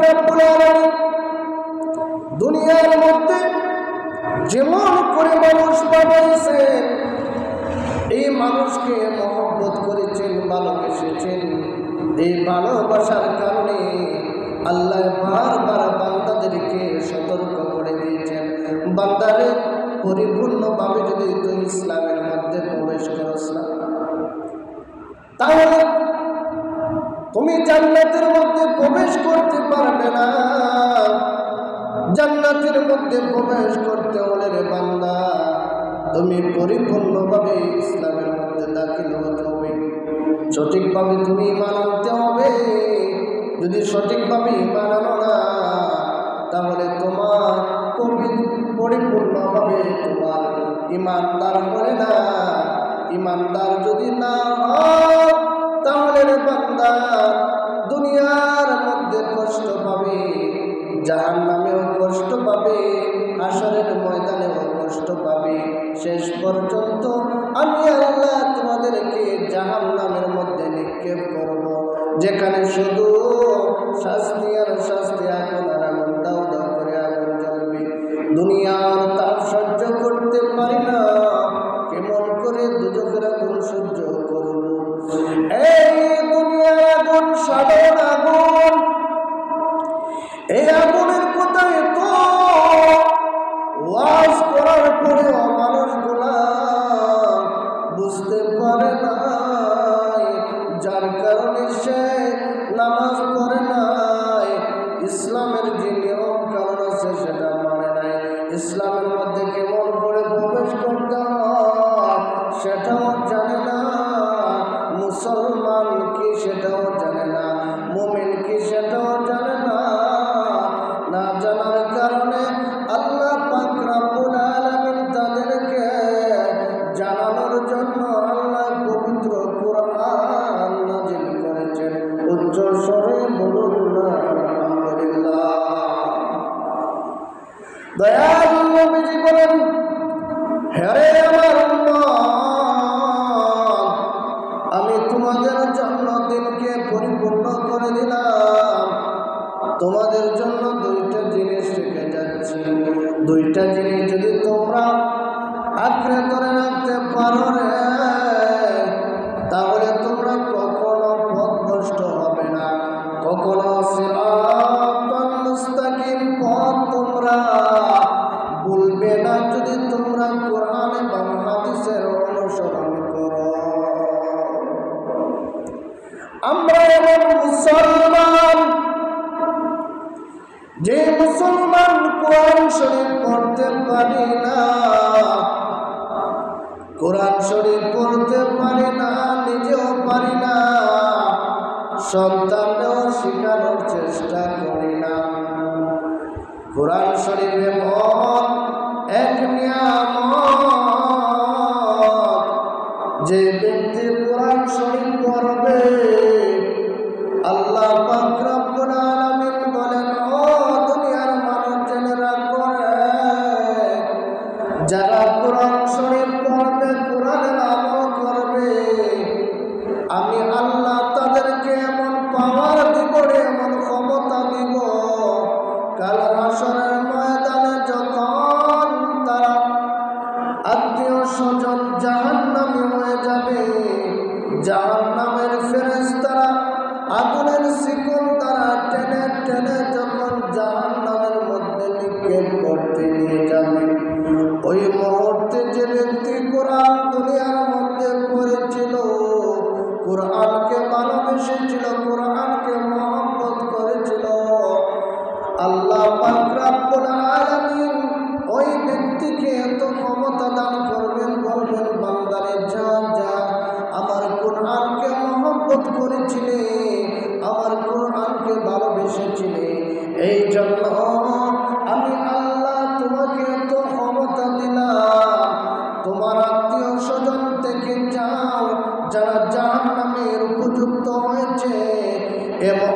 রব্বুল আলামিন দুনিয়ার মধ্যে যেমন করে মানুষ বানাইছেন, এই মানুষকে মহব্বত করেছেন, ভালোবেসেছেন। এই ভালোবাসার কারণে আল্লাহ বারবার বান্দাদেরকে সতর্ক করে দিয়েছেন, বান্দারে পরিপূর্ণভাবে যদি তুই ইসলামের মধ্যে প্রবেশ করস না, তাহলে তুমি জান্নাতের মধ্যে প্রবেশ করতে পারবে না। জান্নাতের মধ্যে প্রবেশ করতে হলে রে বান্দা, তুমি পরিপূর্ণভাবে ইসলামের মধ্যে দাখিল হতে হবে, সঠিকভাবে তুমি ঈমান আনতে হবে। যদি সঠিকভাবে ঈমান আনো না, তাহলে তোমার পরিপূর্ণভাবে তোমার ঈমানদার করে না। ঈমানদার যদি না হয়, তাহলে রে বান্দা দুনিয়ার মধ্যে কষ্ট পাবে, জাহান্নামেও কষ্ট পাবে, হাসরের ময়দানেও কষ্ট পাবে। শেষ পর্যন্ত আমি আল্লাহ তোমাদেরকে জাহান্নামের মধ্যে নিক্ষেপ করব, যেখানে শুধু শাস্তি আর শাস্তি, আগুন আর আগুন, দাও দাও করে আগুন জ্বলবে। দুনিয়ার তাপ সহ্য করতে পারি না, কেমন করে দুজকের আগুন সহ্য করব? এই দুনিয়ার আগুন সাধারণ আগুন, এই আগুনের কোথায় তো ওয়াজ করার পরেও মানুষগুলা বুঝতে পারে না, যার কারণে সে নামাজ পড়ে নাই, ইসলামের যে নিয়ম কারণ আছে সেটা মানে নাই, ইসলামের মধ্যে কেমন করে প্রবেশ করতে হয় সেটাও জানে না, মুসলমান কি সেটাও জানে না, মুমিন কি সেটাও জানে না। না জানার কারণে আল্লাহ পাক রব্বুল আলামিন তাদেরকে জানানোর জন্য আল্লাহ পবিত্র কুরআন নাযিল করেছেন। উচ্চ স্বরে বলুন না আলহামদুলিল্লাহ। দয়াল নবীজি বলেন, হে আমার উম্মত, আমি তোমাদের জন্য দিনকে পরিপূর্ণ করে দিলাম। তোমাদের জন্য দুইটা জিনিস রেখে যাচ্ছি, দুইটা জিনিস যদি তোমরা আঁকড়ে ধরে রাখতে পারো রে, তাহলে তোমরা কখনো পথভ্রষ্ট হবে না, কখনো সিরাতাল মুস্তাকিম পথ তোমরা ভুলবে না, যদি তোমরা কোরআন এবং হাদিসের অনুসরণ করো। আমরা এমন মুসলমান, যে মুসলমান কোরআন শরীফ পড়তে পারি না, কোরআন শরীফ পড়তে পারি না, নিজেও পারি না, সন্তানকেও শেখানোর চেষ্টা করি না। কোরআন শরীফ এমন এক নিয়ামত, যে ব্যক্তি কোরআন শরীফ পড়বে, আল্লাহ পাক রব্বুল আলামিন বলেন, ও দুনিয়ার মানুষ জেনে রাখো রে, যারা কোরআন শরীফ পড়বে, কোরআনের আমল করবে, আমি আল্লাহ তাদেরকে এমন পাওয়ার দিব রে, এমন ক্ষমতা দিব, কাল হাসরের ময়দানে যখন তারা আত্মীয় স্বজন জাহান্নামী হয়ে যাবে, জাহান্নামের ফেরেশতারা আগুনের শিকল দ্বারা টেনে টেনে যখন জাহান্নামের মধ্যে নিক্ষেপ করতে নিয়ে যাবে, ওই মুহূর্তে যে ব্যক্তি কোরআন দুনিয়ার মধ্যে পড়েছিল, কোরআনকে ভালোবেসেছিল, কোরআনকে মহব্বত করেছিল, আল্লাহ পাক রব্বুল আলামিন ওই ব্যক্তিকে এত ক্ষমতা দান করবেন, বলবেন, বান্দারে যা যা, আমার কোরআনকে মহব্বত করেছিলে, আমার কোরআনকে ভালোবেসেছিলে, এই জন্য আমি আল্লাহ তোমাকে এত ক্ষমতা দিলাম, তোমার আত্মীয় স্বজন থেকে যাও, যারা জাহান্নামের উপযুক্ত হয়েছে, এবং